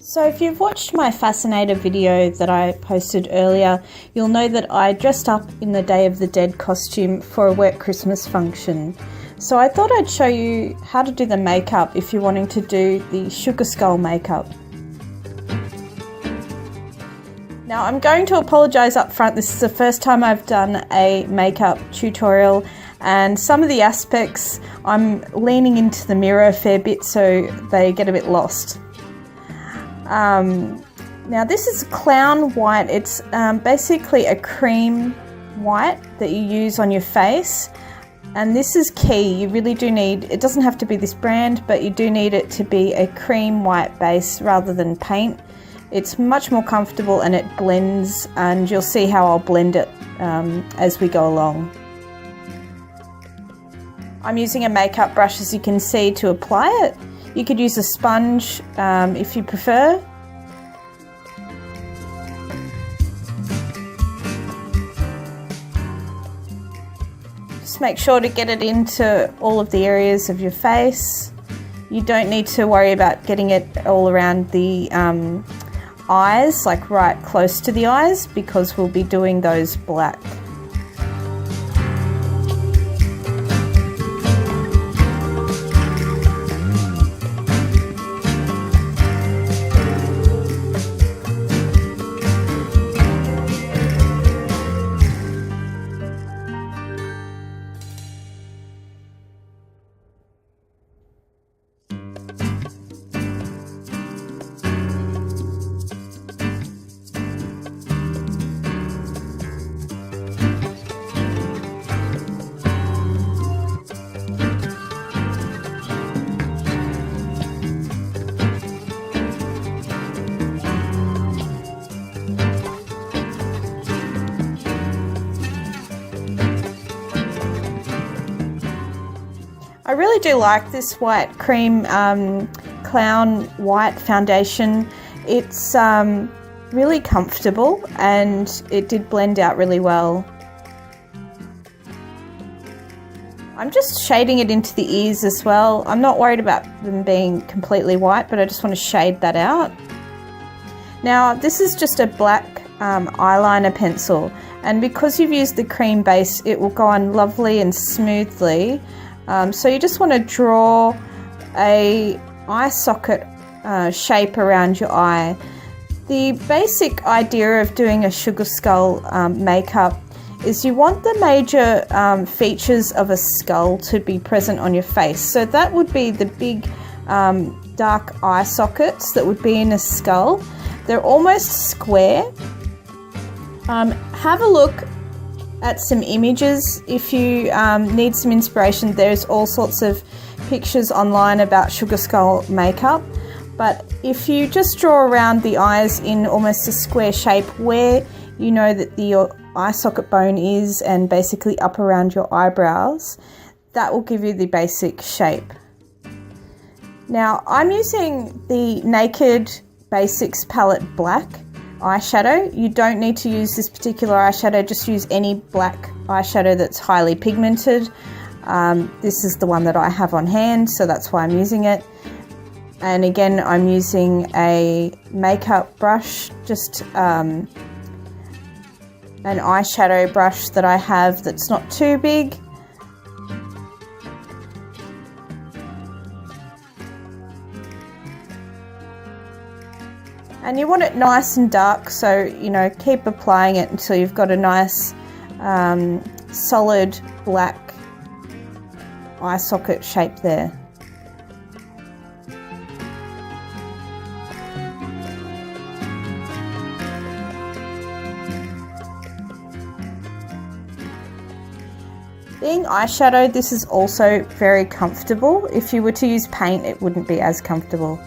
So if you've watched my Fascinator video that I posted earlier, you'll know that I dressed up in the Day of the Dead costume for a work Christmas function. So I thought I'd show you how to do the makeup if you're wanting to do the Sugar Skull makeup. Now I'm going to apologise up front, this is the first time I've done a makeup tutorial and some of the aspects I'm leaning into the mirror a fair bit so they get a bit lost. Now this is clown white. It's basically a cream white that you use on your face, and this is key. You really do need, it doesn't have to be this brand, but you do need it to be a cream white base rather than paint. It's much more comfortable and it blends, and you'll see how I'll blend it as we go along. I'm using a makeup brush, as you can see, to apply it. You could use a sponge if you prefer. Just make sure to get it into all of the areas of your face. You don't need to worry about getting it all around the eyes, like right close to the eyes, because we'll be doing those black. I really do like this white cream clown white foundation. It's really comfortable and it did blend out really well. I'm just shading it into the ears as well. I'm not worried about them being completely white, but I just want to shade that out. Now this is just a black eyeliner pencil, and because you've used the cream base, it will go on lovely and smoothly. So you just want to draw a eye socket shape around your eye. The basic idea of doing a Sugar Skull makeup is you want the major features of a skull to be present on your face. So that would be the big dark eye sockets that would be in a skull. They're almost square. Have a look at some images if you need some inspiration. There's all sorts of pictures online about Sugar Skull makeup, but if you just draw around the eyes in almost a square shape where you know that your eye socket bone is, and basically up around your eyebrows, that will give you the basic shape. Now I'm using the Naked Basics palette black eyeshadow. You don't need to use this particular eyeshadow, just use any black eyeshadow that's highly pigmented. This is the one that I have on hand, so that's why I'm using it. And again, I'm using a makeup brush, just an eyeshadow brush that I have that's not too big. And you want it nice and dark, so you know, keep applying it until you've got a nice solid black eye socket shape there. Being eyeshadow, this is also very comfortable. If you were to use paint, it wouldn't be as comfortable.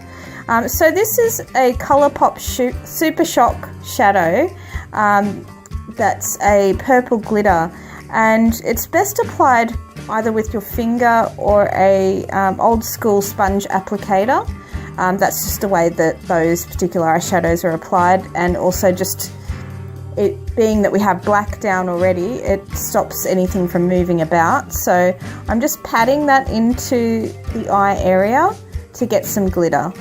So this is a COLOURPOP Super Shock shadow that's a purple glitter, and it's best applied either with your finger or a old school sponge applicator. That's just the way that those particular eyeshadows are applied, and also just it being that we have black down already, it stops anything from moving about. So I'm just patting that into the eye area to get some glitter.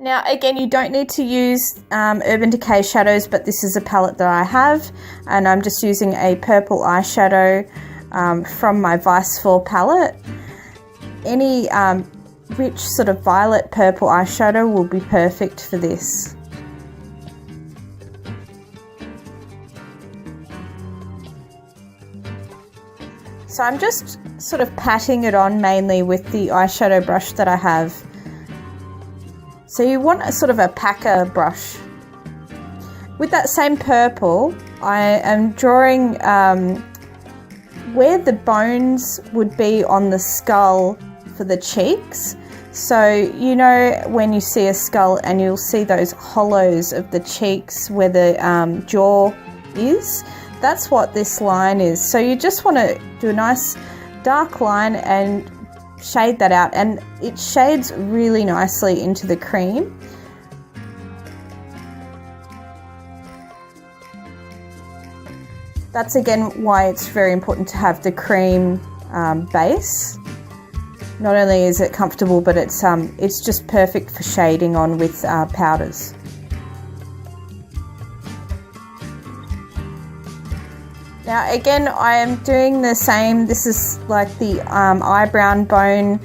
Now again, you don't need to use Urban Decay shadows, but this is a palette that I have, and I'm just using a purple eyeshadow from my Vice 4 palette. Any rich sort of violet purple eyeshadow will be perfect for this. So I'm just sort of patting it on mainly with the eyeshadow brush that I have. So you want a sort of a packer brush. With that same purple, I am drawing where the bones would be on the skull for the cheeks. So you know when you see a skull and you'll see those hollows of the cheeks where the jaw is, that's what this line is. So you just want to do a nice dark line and shade that out, and it shades really nicely into the cream. That's again why it's very important to have the cream base. Not only is it comfortable, but it's just perfect for shading on with powders. Now again, I am doing the same. This is like the eyebrow bone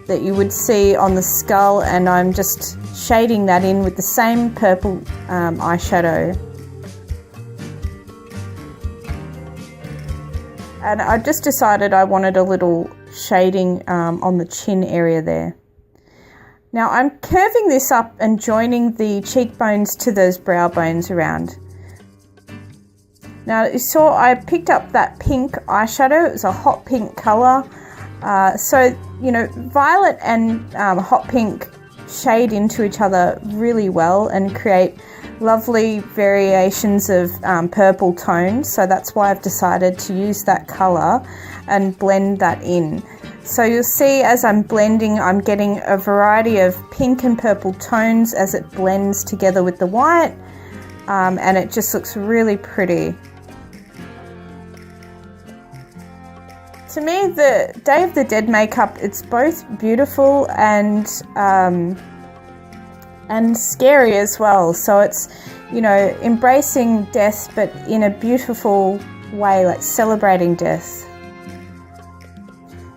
that you would see on the skull, and I'm just shading that in with the same purple eyeshadow. And I just decided I wanted a little shading on the chin area there. Now I'm curving this up and joining the cheekbones to those brow bones around. Now you saw I picked up that pink eyeshadow. It was a hot pink colour. So, you know, violet and hot pink shade into each other really well and create lovely variations of purple tones. So that's why I've decided to use that colour and blend that in. So you'll see as I'm blending, I'm getting a variety of pink and purple tones as it blends together with the white, and it just looks really pretty. To me, the Day of the Dead makeup, it's both beautiful and scary as well. So it's, you know, embracing death, but in a beautiful way, like celebrating death.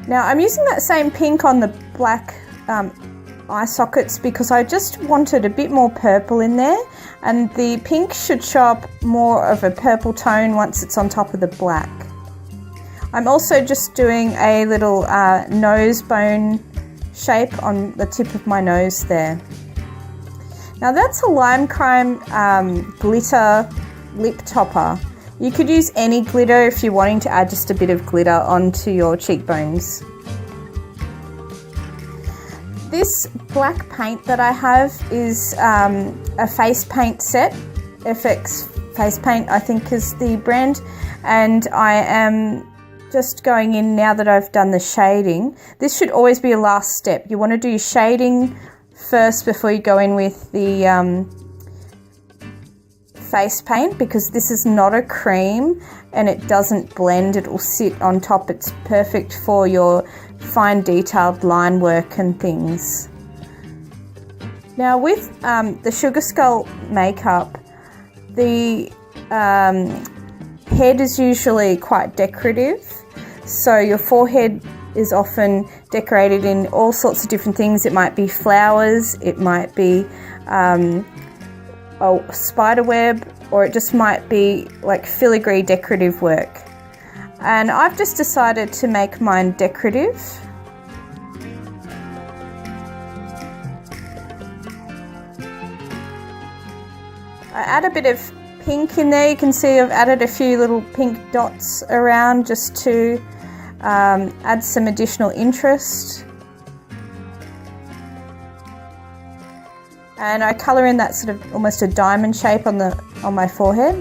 Now I'm using that same pink on the black eye sockets because I just wanted a bit more purple in there, and the pink should show up more of a purple tone once it's on top of the black. I'm also just doing a little nose bone shape on the tip of my nose there. Now that's a LIMECRIME glitter lip topper. You could use any glitter if you're wanting to add just a bit of glitter onto your cheekbones. This black paint that I have is a face paint set. FX Face Paint, I think, is the brand, and I am just going in now that I've done the shading. This should always be a last step. You want to do your shading first before you go in with the face paint, because this is not a cream and it doesn't blend, it will sit on top. It's perfect for your fine detailed line work and things. Now with the Sugar Skull makeup, the head is usually quite decorative, so your forehead is often decorated in all sorts of different things. It might be flowers, it might be a spider web, or it just might be like filigree decorative work. And I've just decided to make mine decorative. I add a bit of pink in there. You can see I've added a few little pink dots around just to add some additional interest. And I colour in that sort of almost a diamond shape on my forehead.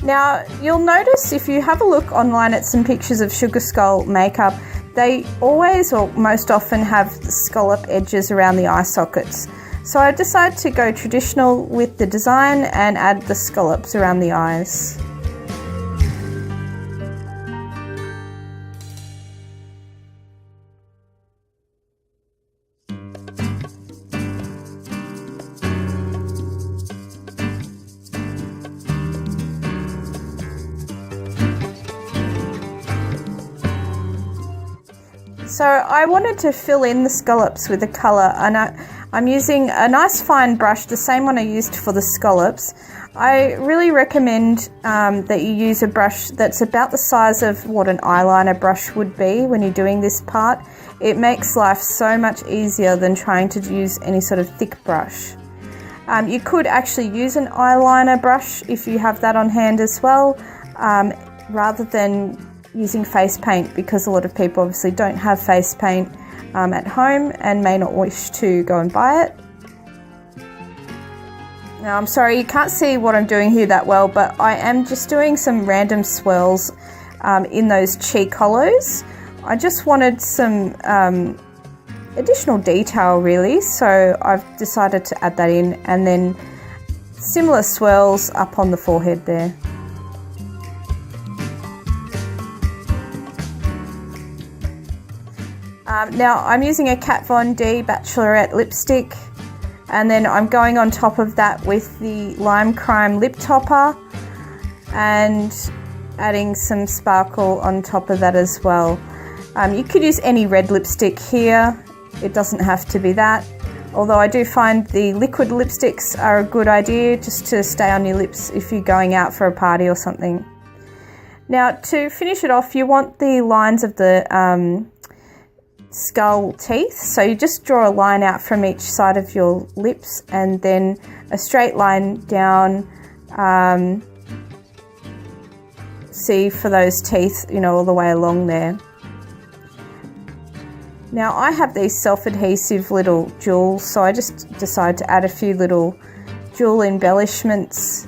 Now you'll notice if you have a look online at some pictures of Sugar Skull makeup, they always or most often have the scallop edges around the eye sockets. So I decided to go traditional with the design and add the scallops around the eyes. So I wanted to fill in the scallops with a colour, and I'm using a nice fine brush, the same one I used for the scallops. I really recommend that you use a brush that's about the size of what an eyeliner brush would be when you're doing this part. It makes life so much easier than trying to use any sort of thick brush. You could actually use an eyeliner brush if you have that on hand as well, rather than using face paint, because a lot of people obviously don't have face paint at home and may not wish to go and buy it. Now I'm sorry you can't see what I'm doing here that well, but I am just doing some random swirls in those cheek hollows. I just wanted some additional detail really, so I've decided to add that in, and then similar swirls up on the forehead there. Now I'm using a Kat Von D Bachelorette lipstick, and then I'm going on top of that with the LIMECRIME lip topper and adding some sparkle on top of that as well. You could use any red lipstick here, it doesn't have to be that, although I do find the liquid lipsticks are a good idea just to stay on your lips if you're going out for a party or something. Now to finish it off, you want the lines of the skull teeth, so you just draw a line out from each side of your lips and then a straight line down, see for those teeth, you know, all the way along there. Now I have these self-adhesive little jewels, so I just decided to add a few little jewel embellishments.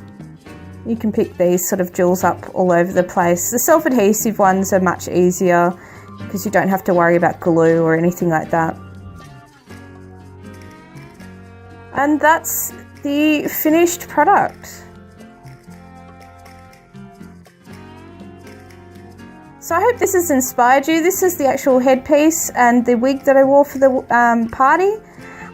You can pick these sort of jewels up all over the place. The self-adhesive ones are much easier because you don't have to worry about glue or anything like that. And that's the finished product. So I hope this has inspired you. This is the actual headpiece and the wig that I wore for the party.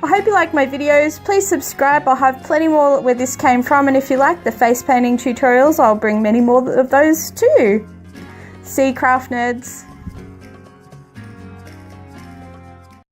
I hope you like my videos. Please subscribe. I'll have plenty more where this came from, and if you like the face painting tutorials, I'll bring many more of those too. See you, craft nerds.